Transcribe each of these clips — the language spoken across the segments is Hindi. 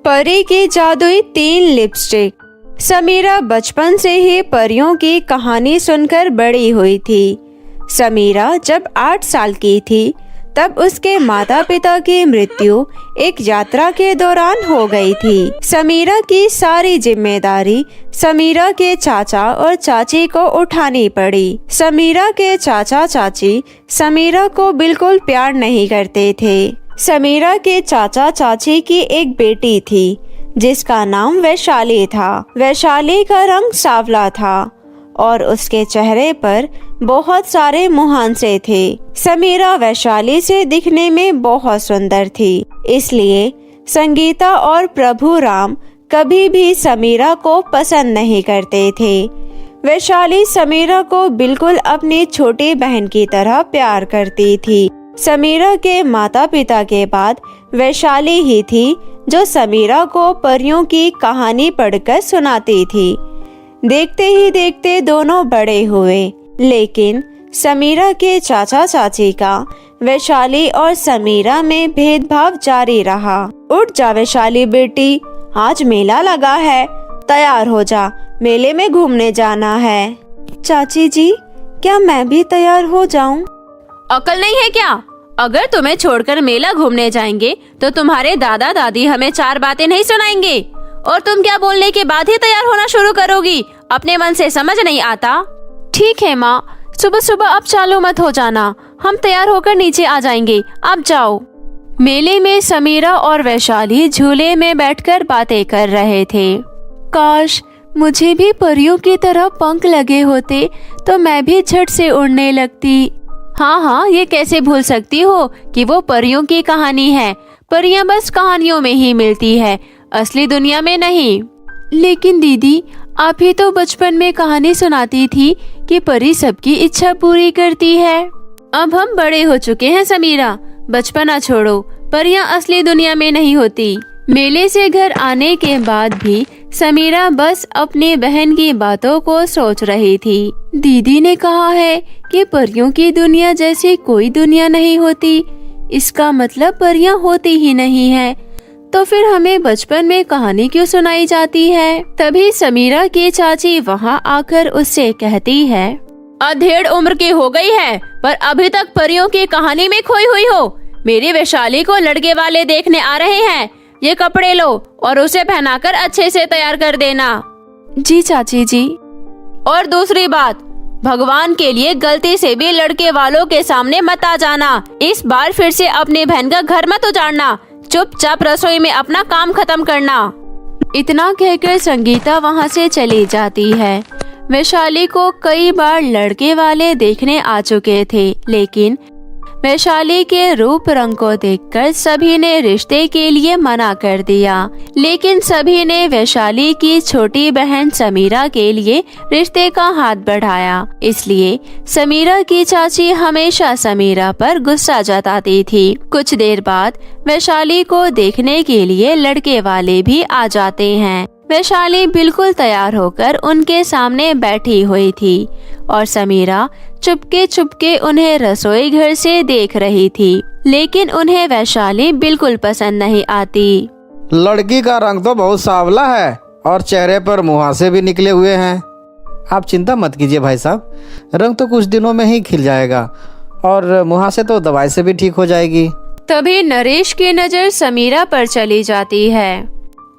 परी की जादुई 3 लिपस्टिक। समीरा बचपन से ही परियों की कहानी सुनकर बड़ी हुई थी। समीरा जब 8 साल की थी तब उसके माता पिता की मृत्यु एक यात्रा के दौरान हो गई थी। समीरा की सारी जिम्मेदारी समीरा के चाचा और चाची को उठानी पड़ी। समीरा के चाचा चाची समीरा को बिल्कुल प्यार नहीं करते थे। समीरा के चाचा चाची की एक बेटी थी जिसका नाम वैशाली था। वैशाली का रंग सांवला था और उसके चेहरे पर बहुत सारे मुहांसे थे। समीरा वैशाली से दिखने में बहुत सुंदर थी, इसलिए संगीता और प्रभु राम कभी भी समीरा को पसंद नहीं करते थे। वैशाली समीरा को बिल्कुल अपनी छोटी बहन की तरह प्यार करती थी। समीरा के माता पिता के बाद वैशाली ही थी जो समीरा को परियों की कहानी पढ़कर सुनाती थी। देखते ही देखते दोनों बड़े हुए, लेकिन समीरा के चाचा चाची का वैशाली और समीरा में भेदभाव जारी रहा। उठ जा वैशाली बेटी, आज मेला लगा है, तैयार हो जा, मेले में घूमने जाना है। चाची जी, क्या मैं भी तैयार हो जाऊं? अकल नहीं है क्या? अगर तुम्हें छोड़कर मेला घूमने जाएंगे तो तुम्हारे दादा दादी हमें 4 बातें नहीं सुनाएंगे और तुम क्या बोलने के बाद ही तैयार होना शुरू करोगी? अपने मन से समझ नहीं आता? ठीक है माँ, सुबह सुबह अब चालू मत हो जाना, हम तैयार होकर नीचे आ जाएंगे, आप जाओ। मेले में समीरा और वैशाली झूले में बैठकर बातें कर रहे थे। काश मुझे भी परियों की तरह पंख लगे होते तो मैं भी झट से उड़ने लगती। हाँ, ये कैसे भूल सकती हो कि वो परियों की कहानी है। परियां बस कहानियों में ही मिलती है, असली दुनिया में नहीं। लेकिन दीदी, आप ही तो बचपन में कहानी सुनाती थी कि परी सबकी इच्छा पूरी करती है। अब हम बड़े हो चुके हैं समीरा, बचपना छोड़ो, परियां असली दुनिया में नहीं होती। मेले से घर आने के बाद भी समीरा बस अपनी बहन की बातों को सोच रही थी। दीदी ने कहा है कि परियों की दुनिया जैसी कोई दुनिया नहीं होती, इसका मतलब परियां होती ही नहीं है, तो फिर हमें बचपन में कहानी क्यों सुनाई जाती है? तभी समीरा की चाची वहाँ आकर उससे कहती है, 1.5 उम्र की हो गई है पर अभी तक परियों की कहानी में खोई हुई हो। मेरी वैशाली को लड़के वाले देखने आ रहे हैं, ये कपड़े लो और उसे पहनाकर अच्छे से तैयार कर देना। जी चाची जी। और दूसरी बात, भगवान के लिए गलती से भी लड़के वालों के सामने मत आ जाना। इस बार फिर से अपनी बहन का घर मत उजाड़ना, चुपचाप रसोई में अपना काम खत्म करना। इतना कहकर संगीता वहाँ से चली जाती है। वैशाली को कई बार लड़के वाले देखने आ चुके थे, लेकिन वैशाली के रूप रंग को देखकर सभी ने रिश्ते के लिए मना कर दिया। लेकिन सभी ने वैशाली की छोटी बहन समीरा के लिए रिश्ते का हाथ बढ़ाया, इसलिए समीरा की चाची हमेशा समीरा पर गुस्सा जताती थी। कुछ देर बाद वैशाली को देखने के लिए लड़के वाले भी आ जाते हैं। वैशाली बिल्कुल तैयार होकर उनके सामने बैठी हुई थी और समीरा चुपके चुपके उन्हें रसोई घर से देख रही थी, लेकिन उन्हें वैशाली बिल्कुल पसंद नहीं आती। लड़की का रंग तो बहुत सांवला है और चेहरे पर मुहासे भी निकले हुए हैं। आप चिंता मत कीजिए भाई साहब, रंग तो कुछ दिनों में ही खिल जाएगा और मुहासे तो दवाई से भी ठीक हो जाएगी। तभी नरेश की नजर समीरा पर चली जाती है।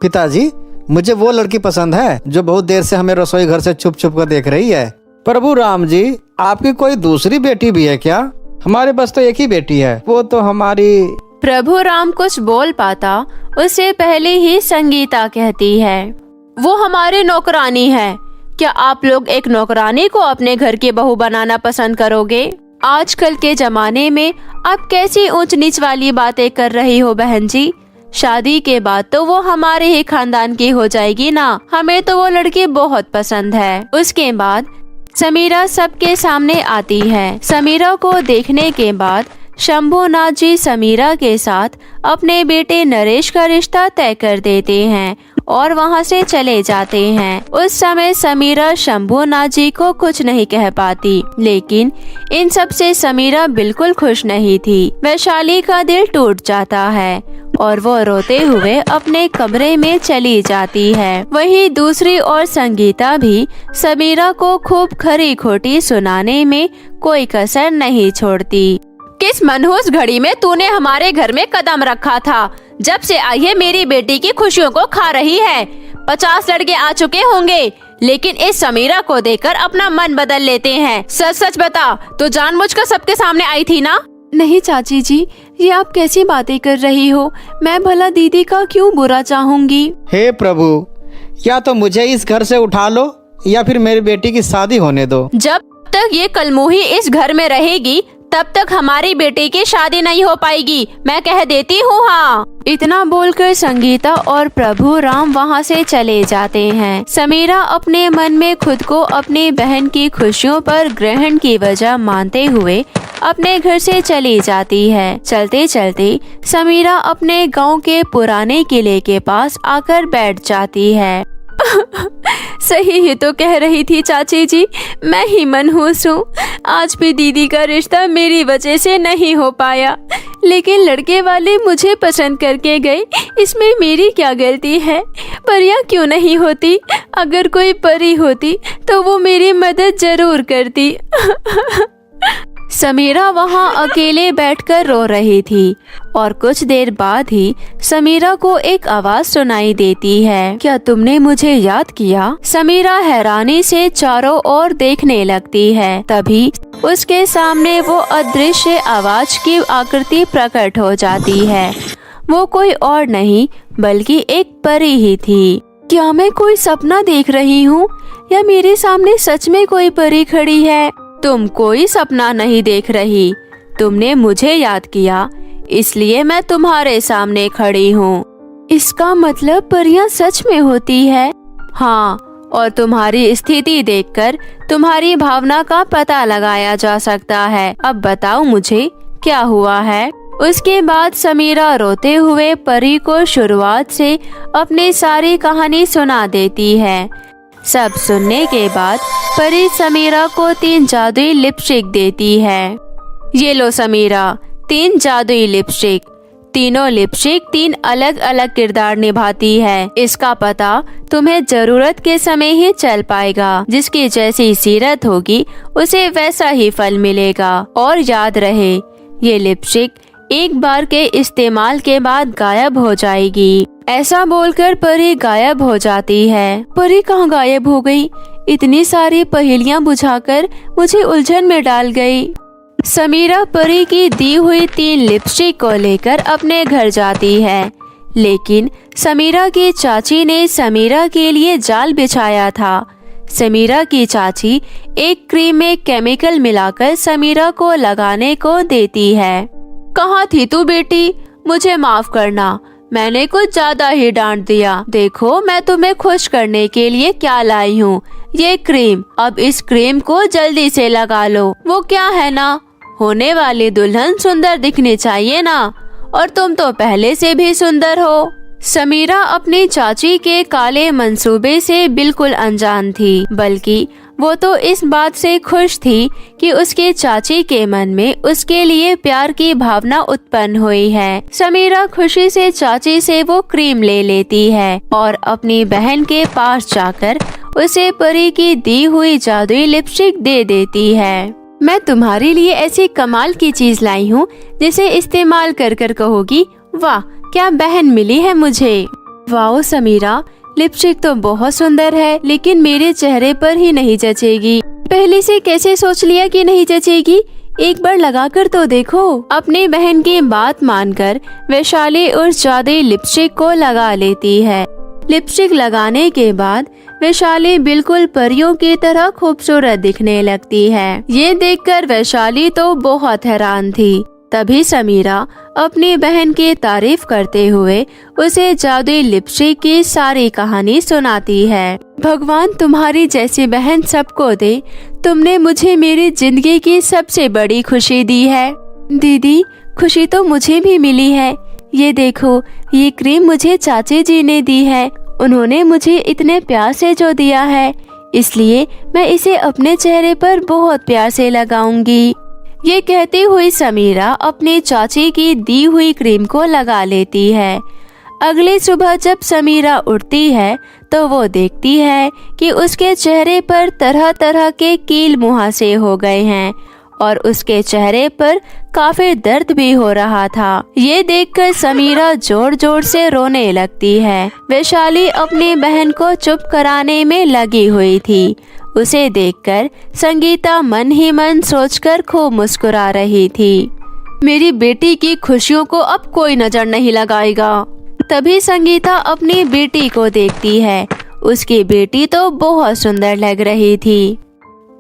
पिताजी, मुझे वो लड़की पसंद है जो बहुत देर से हमें रसोई घर से छुप छुप कर देख रही है। प्रभु राम जी, आपकी कोई दूसरी बेटी भी है क्या? हमारे पास तो एक ही बेटी है, वो तो हमारी। प्रभु राम कुछ बोल पाता उससे पहले ही संगीता कहती है, वो हमारी नौकरानी है। क्या आप लोग एक नौकरानी को अपने घर की बहू बनाना पसंद करोगे? आजकल के जमाने में आप कैसी ऊंच नीच वाली बातें कर रही हो बहन जी? शादी के बाद तो वो हमारे ही खानदान की हो जाएगी ना। हमें तो वो लड़की बहुत पसंद है। उसके बाद समीरा सबके सामने आती है। समीरा को देखने के बाद शंभुनाथ जी समीरा के साथ अपने बेटे नरेश का रिश्ता तय कर देते हैं और वहाँ से चले जाते हैं। उस समय समीरा शंभूनाथ जी को कुछ नहीं कह पाती, लेकिन इन सब से समीरा बिल्कुल खुश नहीं थी। वैशाली का दिल टूट जाता है और वो रोते हुए अपने कमरे में चली जाती है। वहीं दूसरी ओर संगीता भी समीरा को खूब खरी खोटी सुनाने में कोई कसर नहीं छोड़ती। किस मनहूस घड़ी में तूने हमारे घर में कदम रखा था? जब से आई है मेरी बेटी की खुशियों को खा रही है। 50 लड़के आ चुके होंगे, लेकिन इस समीरा को देखकर अपना मन बदल लेते हैं। सच सच बता, तो जानबूझकर सबके सामने आई थी ना? नहीं चाची जी, ये आप कैसी बातें कर रही हो? मैं भला दीदी का क्यों बुरा चाहूंगी? हे प्रभु, या तो मुझे इस घर से उठा लो या फिर मेरी बेटी की शादी होने दो। जब तक ये कलमुही इस घर में रहेगी तब तक हमारी बेटी की शादी नहीं हो पाएगी, मैं कह देती हूँ। हाँ। इतना बोलकर संगीता और प्रभु राम वहाँ से चले जाते हैं। समीरा अपने मन में खुद को अपनी बहन की खुशियों पर ग्रहण की वजह मानते हुए अपने घर से चली जाती है। चलते चलते समीरा अपने गांव के पुराने किले के पास आकर बैठ जाती है। सही ही तो कह रही थी चाची जी, मैं ही मनहूस हूँ। आज भी दीदी का रिश्ता मेरी वजह से नहीं हो पाया, लेकिन लड़के वाले मुझे पसंद करके गए, इसमें मेरी क्या गलती है? परियां क्यों नहीं होती? अगर कोई परी होती तो वो मेरी मदद जरूर करती। समीरा वहाँ अकेले बैठकर रो रही थी और कुछ देर बाद ही समीरा को एक आवाज सुनाई देती है। क्या तुमने मुझे याद किया? समीरा हैरानी से चारों ओर देखने लगती है। तभी उसके सामने वो अदृश्य आवाज की आकृति प्रकट हो जाती है। वो कोई और नहीं बल्कि एक परी ही थी। क्या मैं कोई सपना देख रही हूँ या मेरे सामने सच में कोई परी खड़ी है? तुम कोई सपना नहीं देख रही, तुमने मुझे याद किया, इसलिए मैं तुम्हारे सामने खड़ी हूँ। इसका मतलब परियां सच में होती है? हाँ, और तुम्हारी स्थिति देखकर तुम्हारी भावना का पता लगाया जा सकता है। अब बताओ मुझे क्या हुआ है? उसके बाद समीरा रोते हुए परी को शुरुआत से अपनी सारी कहानी सुना देती है। सब सुनने के बाद परी समीरा को 3 जादुई लिपस्टिक देती है। ये लो समीरा, 3 जादुई लिपस्टिक। तीनों लिपस्टिक 3 अलग अलग किरदार निभाती है। इसका पता तुम्हें जरूरत के समय ही चल पाएगा। जिसकी जैसी सीरत होगी उसे वैसा ही फल मिलेगा। और याद रहे, ये लिपस्टिक एक बार के इस्तेमाल के बाद गायब हो जाएगी। ऐसा बोलकर परी गायब हो जाती है। परी कहाँ गायब हो गई? इतनी सारी पहेलियां बुझाकर मुझे उलझन में डाल गई। समीरा परी की दी हुई 3 लिपस्टिक को लेकर अपने घर जाती है, लेकिन समीरा की चाची ने समीरा के लिए जाल बिछाया था। समीरा की चाची एक क्रीम में केमिकल मिलाकर समीरा को लगाने को देती है। कहाँ थी तू बेटी? मुझे माफ करना, मैंने कुछ ज्यादा ही डांट दिया। देखो मैं तुम्हें खुश करने के लिए क्या लाई हूँ, ये क्रीम। अब इस क्रीम को जल्दी से लगा लो। वो क्या है ना, होने वाली दुल्हन सुंदर दिखनी चाहिए ना, और तुम तो पहले से भी सुंदर हो। समीरा अपनी चाची के काले मंसूबे से बिल्कुल अनजान थी, बल्कि वो तो इस बात से खुश थी कि उसके चाची के मन में उसके लिए प्यार की भावना उत्पन्न हुई है। समीरा खुशी से चाची से वो क्रीम ले लेती है और अपनी बहन के पास जाकर उसे परी की दी हुई जादुई लिपस्टिक दे देती है। मैं तुम्हारे लिए ऐसी कमाल की चीज लाई हूँ जिसे इस्तेमाल कर कर कहोगी, वाह क्या बहन मिली है मुझे। वाओ समीरा, लिपस्टिक तो बहुत सुंदर है, लेकिन मेरे चेहरे पर ही नहीं जचेगी। पहले से कैसे सोच लिया कि नहीं जचेगी? एक बार लगाकर तो देखो। अपनी बहन की बात मानकर वैशाली उस जादुई लिपस्टिक को लगा लेती है। लिपस्टिक लगाने के बाद वैशाली बिल्कुल परियों की तरह खूबसूरत दिखने लगती है। ये देखकर वैशाली तो बहुत हैरान थी। तभी समीरा अपनी बहन की तारीफ करते हुए उसे जादुई लिपस्टिक की सारी कहानी सुनाती है। भगवान तुम्हारी जैसी बहन सबको दे, तुमने मुझे मेरी जिंदगी की सबसे बड़ी खुशी दी है। दीदी, खुशी तो मुझे भी मिली है। ये देखो, ये क्रीम मुझे चाची जी ने दी है, उन्होंने मुझे इतने प्यार से जो दिया है, इसलिए मैं इसे अपने चेहरे पर बहुत प्यार से लगाऊंगी। ये कहती हुई समीरा अपनी चाची की दी हुई क्रीम को लगा लेती है। अगली सुबह जब समीरा उठती है तो वो देखती है कि उसके चेहरे पर तरह तरह के कील मुहासे हो गए हैं और उसके चेहरे पर काफी दर्द भी हो रहा था। ये देखकर समीरा जोर जोर से रोने लगती है। वैशाली अपनी बहन को चुप कराने में लगी हुई थी। उसे देखकर संगीता मन ही मन सोचकर खूब मुस्कुरा रही थी। मेरी बेटी की खुशियों को अब कोई नजर नहीं लगाएगा। तभी संगीता अपनी बेटी को देखती है। उसकी बेटी तो बहुत सुंदर लग रही थी।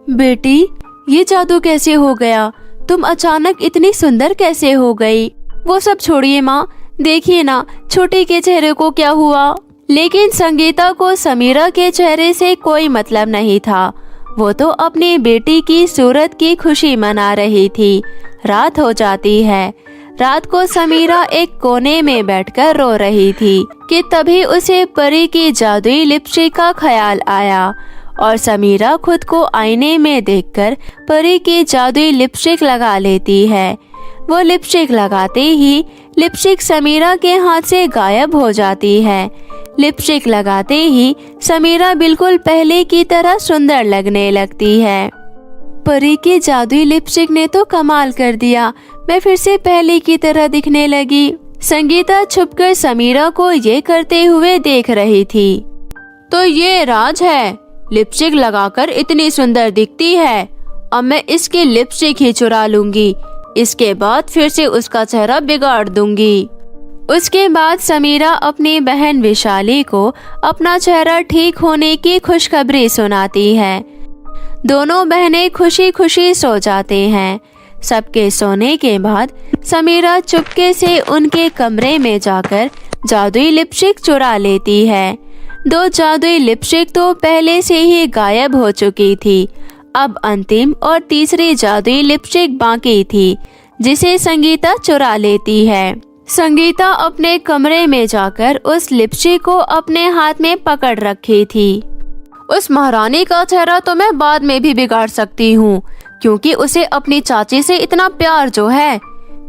बेटी, ये जादू कैसे हो गया? तुम अचानक इतनी सुंदर कैसे हो गई? वो सब छोड़िए माँ, देखिए ना छोटी के चेहरे को क्या हुआ। लेकिन संगीता को समीरा के चेहरे से कोई मतलब नहीं था। वो तो अपनी बेटी की सूरत की खुशी मना रही थी। रात हो जाती है। रात को समीरा एक कोने में बैठकर रो रही थी कि तभी उसे परी की जादुई लिपस्टिक का ख्याल आया और समीरा खुद को आईने में देखकर परी की जादुई लिपस्टिक लगा लेती है। वो लिपस्टिक लगाते ही लिपस्टिक समीरा के हाथ से गायब हो जाती है। लिपस्टिक लगाते ही समीरा बिल्कुल पहले की तरह सुंदर लगने लगती है। परी की जादुई लिपस्टिक ने तो कमाल कर दिया। मैं फिर से पहले की तरह दिखने लगी। संगीता छुपकर समीरा को ये करते हुए देख रही थी। तो ये राज है, लिपस्टिक लगाकर इतनी सुंदर दिखती है। अब मैं इसकी लिपस्टिक ही चुरा लूंगी। इसके बाद फिर से उसका चेहरा बिगाड़ दूंगी। उसके बाद समीरा अपनी बहन विशाली को अपना चेहरा ठीक होने की खुशखबरी सुनाती है। दोनों बहनें खुशी खुशी सो जाते हैं। सबके सोने के बाद समीरा चुपके से उनके कमरे में जाकर जादुई लिपस्टिक चुरा लेती है। 2 जादुई लिपस्टिक तो पहले से ही गायब हो चुकी थी। अब अंतिम और तीसरी जादुई लिपस्टिक बाकी थी, जिसे संगीता चुरा लेती है। संगीता अपने कमरे में जाकर उस लिपस्टिक को अपने हाथ में पकड़ रखी थी। उस महारानी का चेहरा तो मैं बाद में भी बिगाड़ सकती हूँ, क्योंकि उसे अपनी चाची से इतना प्यार जो है।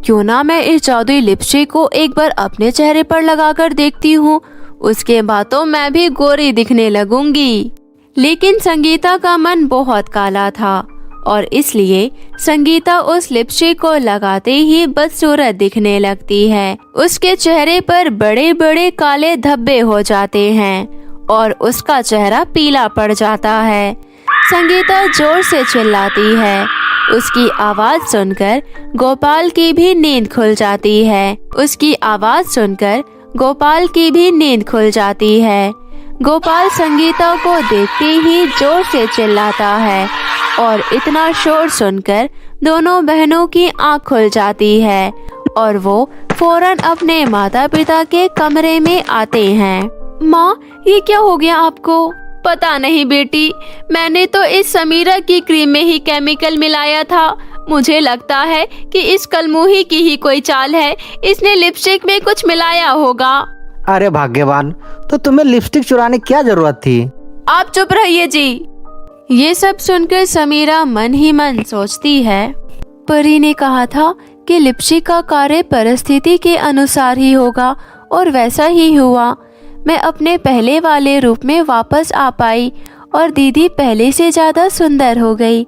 क्यों ना मैं इस जादुई लिपस्टिक को एक बार अपने चेहरे पर लगाकर देखती हूँ, उसके बाद तो मैं भी गोरी दिखने लगूंगी। लेकिन संगीता का मन बहुत काला था और इसलिए संगीता उस लिपस्टिक को लगाते ही बदसूरत दिखने लगती है। उसके चेहरे पर बड़े बड़े काले धब्बे हो जाते हैं और उसका चेहरा पीला पड़ जाता है। संगीता जोर से चिल्लाती है। उसकी आवाज सुनकर गोपाल की भी नींद खुल जाती है। उसकी आवाज सुनकर गोपाल की भी नींद खुल जाती है। गोपाल संगीता को देखते ही जोर से चिल्लाता है और इतना शोर सुनकर दोनों बहनों की आंख खुल जाती है और वो फौरन अपने माता पिता के कमरे में आते हैं। माँ, ये क्या हो गया आपको? पता नहीं बेटी, मैंने तो इस समीरा की क्रीम में ही केमिकल मिलाया था। मुझे लगता है कि इस कलमुही की ही कोई चाल है। इसने लिपस्टिक में कुछ मिलाया होगा। अरे भाग्यवान, तो तुम्हें लिपस्टिक चुराने क्या जरूरत थी? आप चुप रहिए जी। ये सब सुनकर समीरा मन ही मन सोचती है, परी ने कहा था कि लिपस्टिक का कार्य परिस्थिति के अनुसार ही होगा और वैसा ही हुआ। मैं अपने पहले वाले रूप में वापस आ पाई और दीदी पहले से ज्यादा सुंदर हो गई।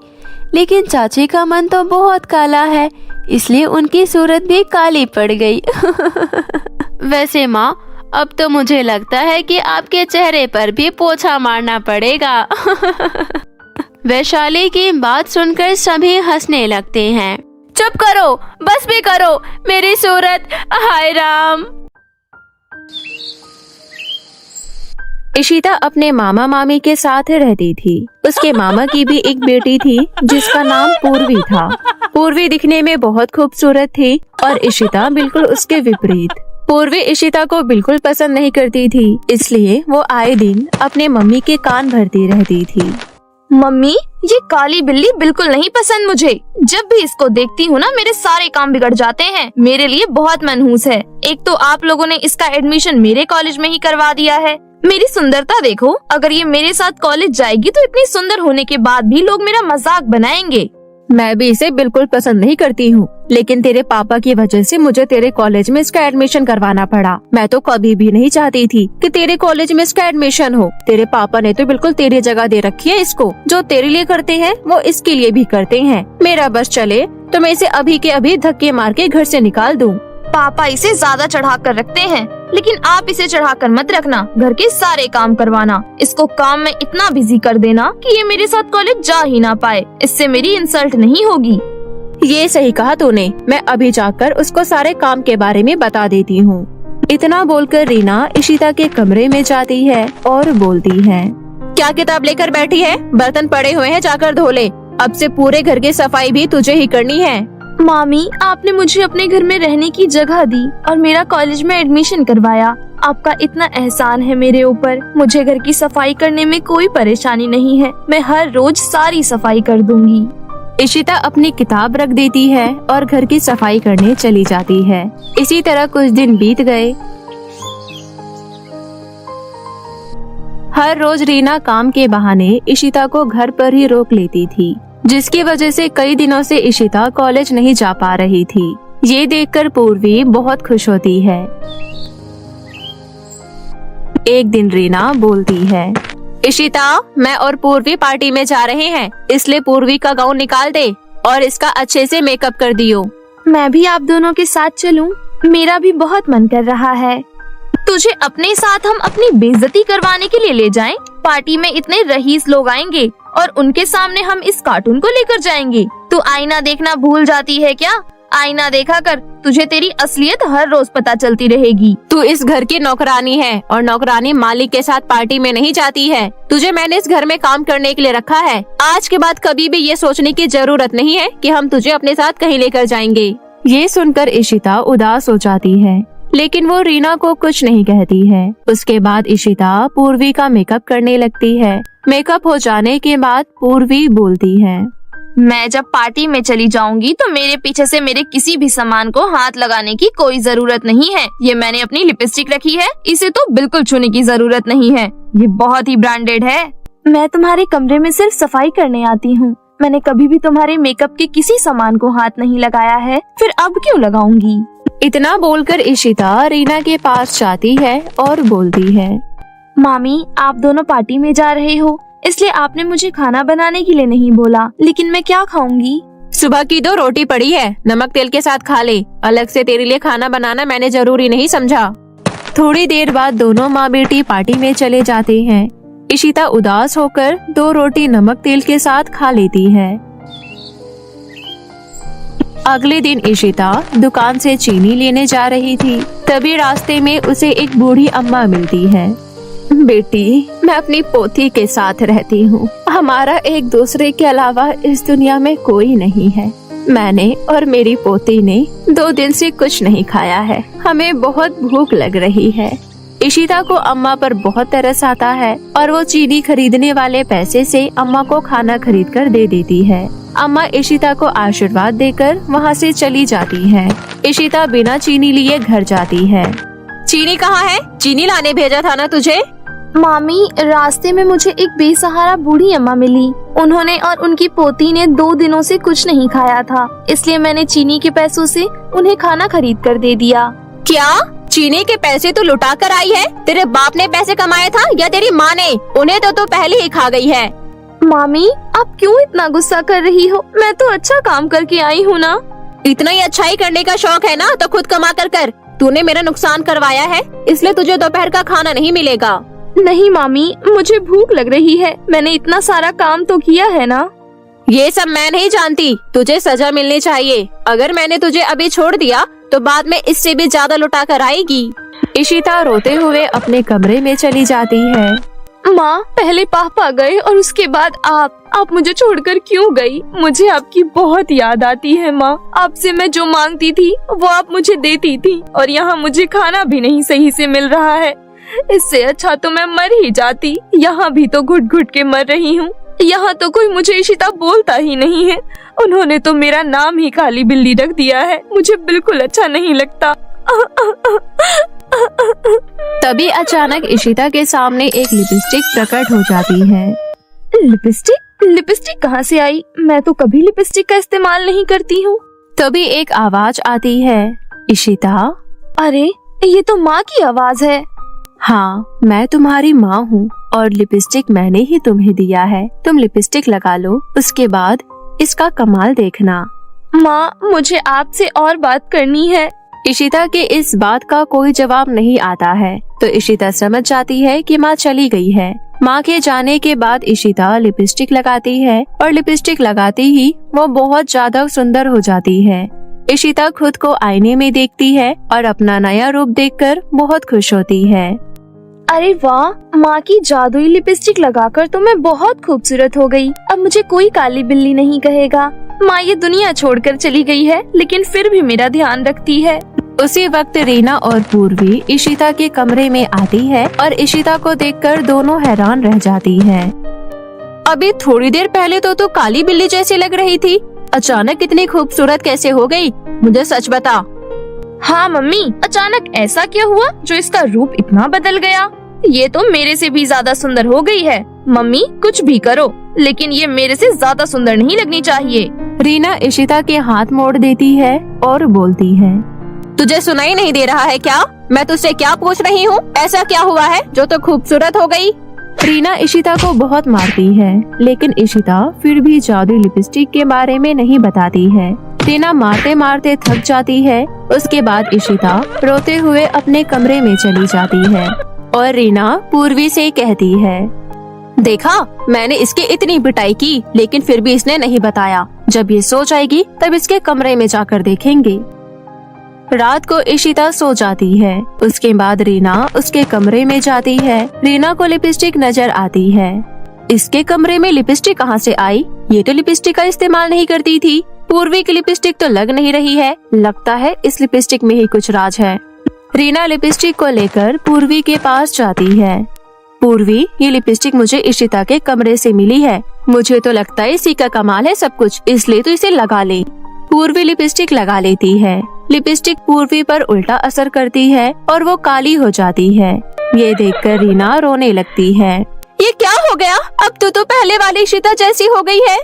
लेकिन चाची का मन तो बहुत काला है, इसलिए उनकी सूरत भी काली पड़ गई। वैसे माँ, अब तो मुझे लगता है कि आपके चेहरे पर भी पोछा मारना पड़ेगा। वैशाली की बात सुनकर सभी हंसने लगते हैं। चुप करो, बस भी करो, मेरी सूरत, हाय राम। इशिता अपने मामा मामी के साथ रहती थी। उसके मामा की भी एक बेटी थी जिसका नाम पूर्वी था। पूर्वी दिखने में बहुत खूबसूरत थी और इशिता बिल्कुल उसके विपरीत। पूर्वी इशिता को बिल्कुल पसंद नहीं करती थी, इसलिए वो आए दिन अपने मम्मी के कान भरती रहती थी। मम्मी, ये काली बिल्ली बिल्कुल नहीं पसंद मुझे। जब भी इसको देखती हूँ ना, मेरे सारे काम बिगड़ जाते हैं। मेरे लिए बहुत मनहूस है। एक तो आप लोगों ने इसका एडमिशन मेरे कॉलेज में ही करवा दिया है मेरी सुंदरता देखो, अगर ये मेरे साथ कॉलेज जाएगी तो इतनी सुंदर होने के बाद भी लोग मेरा मजाक बनाएंगे। मैं भी इसे बिल्कुल पसंद नहीं करती हूँ, लेकिन तेरे पापा की वजह से मुझे तेरे कॉलेज में इसका एडमिशन करवाना पड़ा। मैं तो कभी भी नहीं चाहती थी कि तेरे कॉलेज में इसका एडमिशन हो। तेरे पापा ने तो बिल्कुल तेरी जगह दे रखी है इसको। जो तेरे लिए करते हैं वो इसके लिए भी करते हैं। मेरा बस चले तो मैं इसे अभी के अभी धक्के मार के घर से निकाल दूँ। पापा इसे ज्यादा चढ़ा कर रखते हैं, लेकिन आप इसे चढ़ा कर मत रखना। घर के सारे काम करवाना, इसको काम में इतना बिजी कर देना कि ये मेरे साथ कॉलेज जा ही ना पाए। इससे मेरी इंसल्ट नहीं होगी। ये सही कहा तूने। मैं अभी जाकर उसको सारे काम के बारे में बता देती हूँ। इतना बोलकर रीना इशिता के कमरे में जाती है और बोलती है, क्या किताब लेकर बैठी है? बर्तन पड़े हुए हैं, जाकर धो ले। अब से पूरे घर की सफाई भी तुझे ही करनी है। मामी, आपने मुझे अपने घर में रहने की जगह दी और मेरा कॉलेज में एडमिशन करवाया। आपका इतना एहसान है मेरे ऊपर। मुझे घर की सफाई करने में कोई परेशानी नहीं है। मैं हर रोज सारी सफाई कर दूंगी। इशिता अपनी किताब रख देती है और घर की सफाई करने चली जाती है। इसी तरह कुछ दिन बीत गए। हर रोज रीना काम के बहाने इशिता को घर पर ही रोक लेती थी, जिसकी वजह से कई दिनों से इशिता कॉलेज नहीं जा पा रही थी। ये देखकर पूर्वी बहुत खुश होती है। एक दिन रीना बोलती है, इशिता, मैं और पूर्वी पार्टी में जा रहे हैं, इसलिए पूर्वी का गाउन निकाल दे और इसका अच्छे से मेकअप कर दियो। मैं भी आप दोनों के साथ चलूं? मेरा भी बहुत मन कर रहा है। तुझे अपने साथ हम अपनी बेइज्जती करवाने के लिए ले जाएं? पार्टी में इतने रईस लोग आएंगे और उनके सामने हम इस कार्टून को लेकर जाएंगे। तू आईना देखना भूल जाती है क्या? आईना देखा कर, तुझे तेरी असलियत हर रोज पता चलती रहेगी। तू इस घर की नौकरानी है और नौकरानी मालिक के साथ पार्टी में नहीं जाती है। तुझे मैंने इस घर में काम करने के लिए रखा है। आज के बाद कभी भी ये सोचने की जरूरत नहीं है कि हम तुझे अपने साथ कहीं लेकर जाएंगे। ये सुनकर इशिता उदास हो जाती है, लेकिन वो रीना को कुछ नहीं कहती है। उसके बाद इशिता पूर्वी का मेकअप करने लगती है। मेकअप हो जाने के बाद पूर्वी बोलती है, मैं जब पार्टी में चली जाऊंगी तो मेरे पीछे से मेरे किसी भी सामान को हाथ लगाने की कोई जरूरत नहीं है। ये मैंने अपनी लिपस्टिक रखी है, इसे तो बिल्कुल छूने की जरूरत नहीं है। ये बहुत ही ब्रांडेड है। मैं तुम्हारे कमरे में सिर्फ सफाई करने आती हूँ। मैंने कभी भी तुम्हारे मेकअप के किसी सामान को हाथ नहीं लगाया है, फिर अब क्यों लगाऊंगी? इतना बोलकर इशिता रीना के पास जाती है और बोलती है, मामी, आप दोनों पार्टी में जा रहे हो, इसलिए आपने मुझे खाना बनाने के लिए नहीं बोला, लेकिन मैं क्या खाऊंगी? सुबह की 2 रोटी पड़ी है, नमक तेल के साथ खा ले। अलग से तेरे लिए खाना बनाना मैंने जरूरी नहीं समझा। थोड़ी देर बाद दोनों माँ बेटी पार्टी में चले जाते हैं। इशिता उदास होकर 2 रोटी नमक तेल के साथ खा लेती है। अगले दिन इशिता दुकान से चीनी लेने जा रही थी, तभी रास्ते में उसे एक बूढ़ी अम्मा मिलती है। बेटी, मैं अपनी पोती के साथ रहती हूँ। हमारा एक दूसरे के अलावा इस दुनिया में कोई नहीं है। मैंने और मेरी पोती ने 2 दिन से कुछ नहीं खाया है। हमें बहुत भूख लग रही है। इशिता को अम्मा पर बहुत तरस आता है और वो चीनी खरीदने वाले पैसे से अम्मा को खाना खरीद कर दे देती है। अम्मा इशिता को आशीर्वाद देकर वहाँ से चली जाती है। इशिता बिना चीनी लिए घर जाती है। चीनी कहाँ है? चीनी लाने भेजा था ना तुझे? मामी, रास्ते में मुझे एक बेसहारा बूढ़ी अम्मा मिली। उन्होंने और उनकी पोती ने 2 दिनों से कुछ नहीं खाया था, इसलिए मैंने चीनी के पैसों से उन्हें खाना खरीद कर दे दिया। क्या? चीनी के पैसे तो लुटा कर आई है? तेरे बाप ने पैसे कमाए था या तेरी माँ ने? उन्हें तो पहले ही खा गई है। मामी, आप क्यों इतना गुस्सा कर रही हो? मैं तो अच्छा काम करके आई हूँ ना। इतना ही अच्छाई करने का शौक है ना तो खुद कमा कर कर। तूने मेरा नुकसान करवाया है, इसलिए तुझे दोपहर का खाना नहीं मिलेगा। नहीं मामी, मुझे भूख लग रही है। मैंने इतना सारा काम तो किया है ना। ये सब मैं नहीं जानती, तुझे सजा मिलनी चाहिए। अगर मैंने तुझे अभी छोड़ दिया तो बाद में इससे भी ज्यादा लुटा कर आएगी। इशिता रोते हुए अपने कमरे में चली जाती है। माँ, पहले पापा गए और उसके बाद आप मुझे छोड़कर क्यों गई? मुझे आपकी बहुत याद आती है माँ। आपसे मैं जो मांगती थी वो आप मुझे देती थी और यहाँ मुझे खाना भी नहीं सही से मिल रहा है। इससे अच्छा तो मैं मर ही जाती। यहाँ भी तो घुट घुट के मर रही हूँ। यहाँ तो कोई मुझे इशिता बोलता ही नहीं है। उन्होंने तो मेरा नाम ही काली बिल्ली रख दिया है। मुझे बिल्कुल अच्छा नहीं लगता। तभी अचानक इशिता के सामने एक लिपस्टिक प्रकट हो जाती है। लिपस्टिक कहाँ से आई? मैं तो कभी लिपस्टिक का इस्तेमाल नहीं करती हूँ। तभी एक आवाज आती है, इशिता। अरे ये तो माँ की आवाज है। हाँ, मैं तुम्हारी माँ हूँ और लिपस्टिक मैंने ही तुम्हें दिया है। तुम लिपस्टिक लगा लो, उसके बाद इसका कमाल देखना। माँ, मुझे आपसे और बात करनी है। इशिता के इस बात का कोई जवाब नहीं आता है तो इशिता समझ जाती है कि माँ चली गई है। माँ के जाने के बाद इशिता लिपस्टिक लगाती है और लिपस्टिक लगाते ही वो बहुत ज्यादा सुंदर हो जाती है। इशिता खुद को आईने में देखती है और अपना नया रूप देखकर बहुत खुश होती है। अरे वाह, माँ की जादुई लिपस्टिक लगाकर तो मैं बहुत खूबसूरत हो गई। अब मुझे कोई काली बिल्ली नहीं कहेगा। माँ ये दुनिया छोड़कर चली गई है, लेकिन फिर भी मेरा ध्यान रखती है। उसी वक्त रीना और पूर्वी इशिता के कमरे में आती है और इशिता को देखकर दोनों हैरान रह जाती है। अभी थोड़ी देर पहले तो काली बिल्ली जैसी लग रही थी, अचानक इतनी खूबसूरत कैसे हो गई? मुझे सच बता। हाँ मम्मी, अचानक ऐसा क्या हुआ जो इसका रूप इतना बदल गया? ये तो मेरे से भी ज्यादा सुंदर हो गई है। मम्मी कुछ भी करो, लेकिन ये मेरे से ज्यादा सुंदर नहीं लगनी चाहिए। रीना इशिता के हाथ मोड़ देती है और बोलती है, तुझे सुनाई नहीं दे रहा है क्या? मैं तुझसे क्या पूछ रही हूँ? ऐसा क्या हुआ है जो तो खूबसूरत हो गई? रीना इशिता को बहुत मारती है, लेकिन इशिता फिर भी जादुई लिपस्टिक के बारे में नहीं बताती है। रीना मारते मारते थक जाती है। उसके बाद इशिता रोते हुए अपने कमरे में चली जाती है और रीना पूर्वी से कहती है, देखा, मैंने इसकी इतनी पिटाई की, लेकिन फिर भी इसने नहीं बताया। जब ये सो जाएगी तब इसके कमरे में जाकर देखेंगे। रात को इशिता सो जाती है। उसके बाद रीना उसके कमरे में जाती है। रीना को लिपस्टिक नजर आती है। इसके कमरे में लिपस्टिक कहाँ से आई? ये तो लिपस्टिक का इस्तेमाल नहीं करती थी। पूर्वी की लिपस्टिक तो लग नहीं रही है। लगता है इस लिपस्टिक में ही कुछ राज है। रीना लिपस्टिक को लेकर पूर्वी के पास जाती है। पूर्वी, ये लिपस्टिक मुझे इशिता के कमरे से मिली है। मुझे तो लगता है इसी का कमाल है सब कुछ, इसलिए तो इसे लगा ले। पूर्वी लिपस्टिक लगा लेती है। लिपस्टिक पूर्वी पर उल्टा असर करती है और वो काली हो जाती है। ये देखकर रीना रोने लगती है। ये क्या हो गया? अब तो पहले वाली इशिता जैसी हो गई है।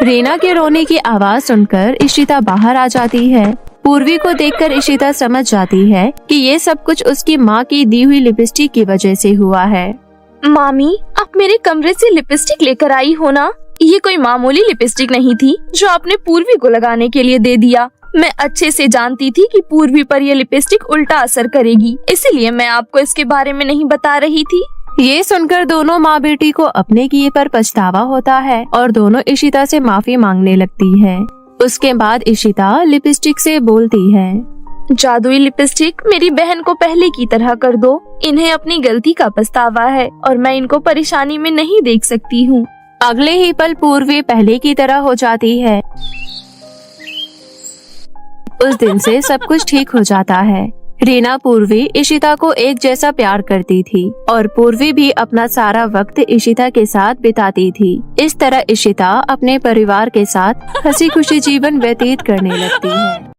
रीना के रोने की आवाज सुनकर इशिता बाहर आ जाती है। पूर्वी को देखकर इशिता समझ जाती है कि ये सब कुछ उसकी माँ की दी हुई लिपस्टिक की वजह से हुआ है। मामी, आप मेरे कमरे से लिपस्टिक लेकर आई हो ना? ये कोई मामूली लिपस्टिक नहीं थी जो आपने पूर्वी को लगाने के लिए दे दिया। मैं अच्छे से जानती थी कि पूर्वी पर यह लिपस्टिक उल्टा असर करेगी, इसलिए मैं आपको इसके बारे में नहीं बता रही थी। ये सुनकर दोनों माँ बेटी को अपने किए पर पछतावा होता है और दोनों इशिता से माफी मांगने लगती है। उसके बाद इशिता लिपस्टिक से बोलती है, जादुई लिपस्टिक, मेरी बहन को पहले की तरह कर दो। इन्हें अपनी गलती का पछतावा है और मैं इनको परेशानी में नहीं देख सकती हूँ। अगले ही पल पूर्वी पहले की तरह हो जाती है। उस दिन से सब कुछ ठीक हो जाता है। रीना पूर्वी इशिता को एक जैसा प्यार करती थी और पूर्वी भी अपना सारा वक्त इशिता के साथ बिताती थी। इस तरह इशिता अपने परिवार के साथ हंसी खुशी जीवन व्यतीत करने लगती है।